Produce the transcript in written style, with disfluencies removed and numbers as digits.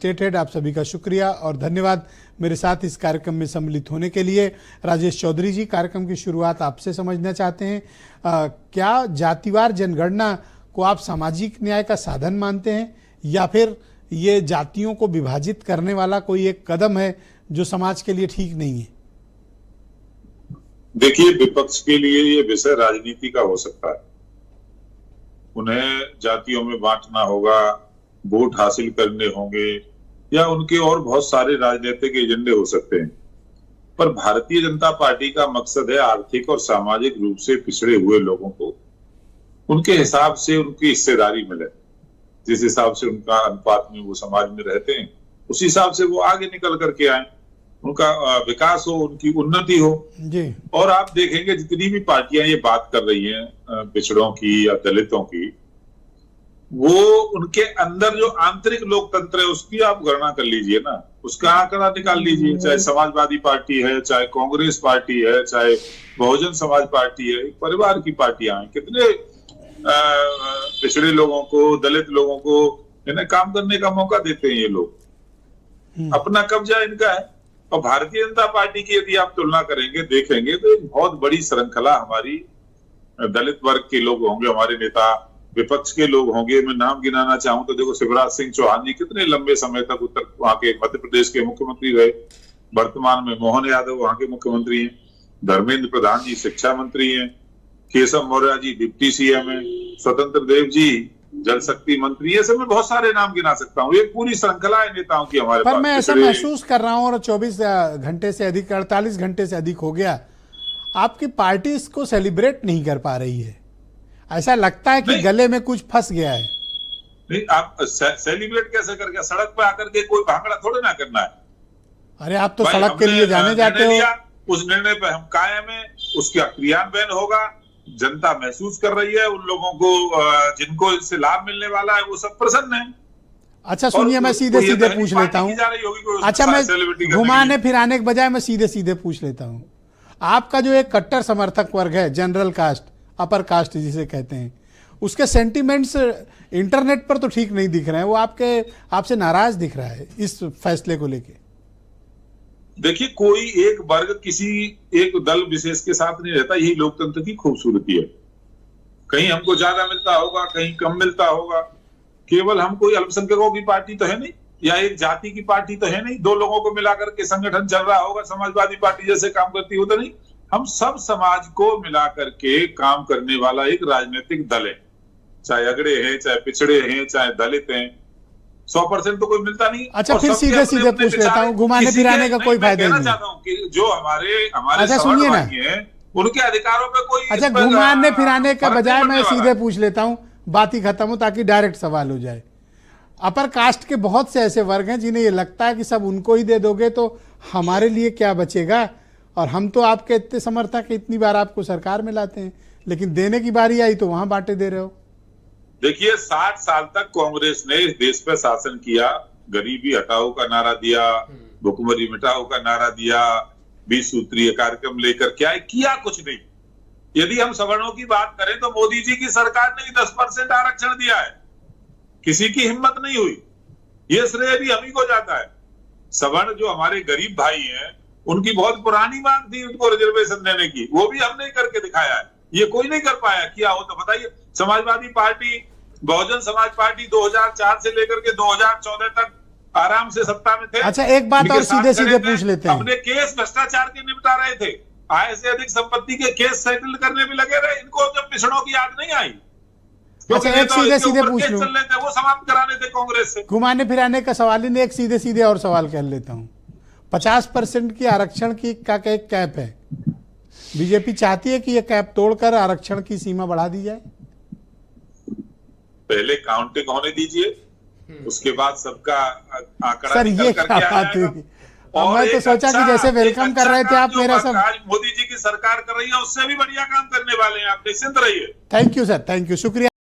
State head, आप सभी का शुक्रिया और धन्यवाद मेरे साथ इस कार्यक्रम में सम्मिलित होने के लिए। राजेश चौधरी जी, कार्यक्रम की शुरुआत आपसे समझना चाहते हैं। क्या जातिवार जनगणना को आप सामाजिक न्याय का साधन मानते हैं या फिर ये जातियों को विभाजित करने वाला कोई एक कदम है जो समाज के लिए ठीक नहीं है? देखिए, विपक्ष के लिए ये विषय राजनीति का हो सकता है। उन्हें जातियों में बांटना होगा, वोट हासिल करने होंगे या उनके और बहुत सारे राजनीतिक एजेंडे हो सकते हैं, पर भारतीय जनता पार्टी का मकसद है आर्थिक और सामाजिक रूप से पिछड़े हुए लोगों को उनके हिसाब से उनकी हिस्सेदारी मिले। जिस हिसाब से उनका अनुपात में वो समाज में रहते हैं, उस हिसाब से वो आगे निकल करके आए, उनका विकास हो, उनकी उन्नति हो जी। और आप देखेंगे जितनी भी पार्टियां ये बात कर रही हैं पिछड़ों की या दलितों की, वो उनके अंदर जो आंतरिक लोकतंत्र है उसकी आप गणना कर लीजिए ना, उसका आंकड़ा निकाल लीजिए। चाहे समाजवादी पार्टी है, चाहे कांग्रेस पार्टी है, चाहे बहुजन समाज पार्टी है, परिवार की पार्टियां हैं, कितने पिछड़े लोगों को, दलित लोगों को इन्हें काम करने का मौका देते हैं ये लोग। अपना कब्जा इनका है। और भारतीय जनता पार्टी की यदि आप तुलना करेंगे, देखेंगे तो एक बहुत बड़ी श्रृंखला हमारी दलित वर्ग के लोग होंगे, हमारे नेता, विपक्ष के लोग होंगे। मैं नाम गिनाना चाहूं तो देखो, शिवराज सिंह चौहान जी कितने लंबे समय तक वहां के मध्य प्रदेश के मुख्यमंत्री रहे। वर्तमान में मोहन यादव वहां के मुख्यमंत्री हैं। धर्मेंद्र प्रधान जी शिक्षा मंत्री हैं। केशव मौर्य जी डिप्टी सीएम है। स्वतंत्र देव जी जल शक्ति मंत्री है। सब मैं बहुत सारे नाम गिना सकता हूँ। एक पूरी श्रृंखला है नेताओं की हमारे पर पास। मैं ऐसा महसूस कर रहा हूँ, और 24 घंटे से अधिक, 48 घंटे से अधिक हो गया, आपकी पार्टी इसको सेलिब्रेट नहीं कर पा रही है। ऐसा लगता है कि गले में कुछ फंस गया है। नहीं, आप सेलिब्रेट कैसे करके? सड़क पे आकर के कोई भांगड़ा थोड़े ना करना है। अरे आप तो सड़क के लिए जाने जाते हो। उस निर्णय पे हम कायम है, उसका क्रियान्वयन होगा। जनता महसूस कर रही है, उन लोगों को जिनको इससे लाभ मिलने वाला है वो सब प्रसन्न है। अच्छा सुनिए, मैं सीधे सीधे पूछ लेता हूँ। अच्छा, मैं घुमाने फिराने के बजाय मैं सीधे सीधे पूछ लेता हूँ। आपका जो एक कट्टर समर्थक वर्ग है, जनरल कास्ट, अपर कास्ट जिसे कहते हैं, उसके सेंटिमेंट्स इंटरनेट पर तो ठीक नहीं दिख रहे हैं। वो आपसे नाराज दिख रहा है इस फैसले को लेके। देखिए, कोई एक वर्ग किसी एक दल विशेष के साथ नहीं रहता। यही लोकतंत्र की खूबसूरती है। कहीं हमको ज्यादा मिलता होगा, कहीं कम मिलता होगा। केवल हम कोई अल्पसंख्यकों की पार्टी तो है नहीं, या एक जाति की पार्टी तो है नहीं। दो लोगों को मिलाकर के संगठन चल रहा होगा, समाजवादी पार्टी जैसे काम करती हो तो नहीं। हम सब समाज को मिलाकर के काम करने वाला एक राजनीतिक दल है। चाहे अगड़े हैं, चाहे पिछड़े हैं, चाहे दलित हैं। 100% तो कोई मिलता नहीं। अच्छा, फिर सीधे सीधे पूछ लेता हूँ, घुमाने फिराने का कोई फायदा नहीं। चाहता हूँ कि जो हमारे अच्छा सुनिए ना, उनके अधिकारों पे कोई, अच्छा घुमाने फिराने का बजाय मैं सीधे पूछ लेता हूँ, बात ही खत्म हो, ताकि डायरेक्ट सवाल हो जाए। अपर कास्ट के बहुत से ऐसे वर्ग हैं जिन्हें ये लगता है कि सब उनको ही दे दोगे तो हमारे लिए क्या बचेगा, और हम तो आपके इतने समर्थक हैं, इतनी बार आपको सरकार में लाते हैं, लेकिन देने की बारी आई तो वहां बांटे दे रहे हो। देखिए, 60 साल तक कांग्रेस ने इस देश पर शासन किया। गरीबी हटाओ का नारा दिया, भुखमरी मिटाओ का नारा दिया, 20 सूत्रीय कार्यक्रम लेकर क्या किया? कुछ नहीं। यदि हम सवर्णों की बात करें तो मोदी जी की सरकार ने 10% आरक्षण दिया है। किसी की हिम्मत नहीं हुई। ये श्रेय भी हम ही को जाता है। सवर्ण जो हमारे गरीब भाई हैं, उनकी बहुत पुरानी मांग थी उनको रिजर्वेशन देने की, वो भी हमने करके दिखाया है। ये कोई नहीं कर पाया। किया हो तो बताइए। समाजवादी पार्टी, बहुजन समाज पार्टी 2004 से लेकर के 2014 तक आराम से सत्ता में थे। अच्छा, एक बात और सीधे सीधे पूछ लेते हैं। अपने केस भ्रष्टाचार के निपटा रहे थे। आय से अधिक संपत्ति के केस सेटल करने में लगे रहे। इनको जब पिछड़ों की याद नहीं आई। अच्छा, एक सीधे सीधे पूछ लूं, वो समाप्त कराने थे कांग्रेस से। घुमाने फिराने का सवाल ही नहीं, एक सीधे सीधे और सवाल कर लेता हूँ। 50% की आरक्षण की का एक कैप है। बीजेपी चाहती है कि यह कैप तोड़कर आरक्षण की सीमा बढ़ा दी जाए। पहले काउंटिंग होने दीजिए, उसके बाद सबका आंकड़ा सर ये क्या बात हुई? और मैं तो सोचा कि जैसे वेलकम कर रहे थे आप मेरा सब। आज मोदी जी की सरकार कर रही है, उससे भी बढ़िया काम करने वाले हैं। आप निश्चिंत रहिए। Thank you sir, thank you, शुक्रिया।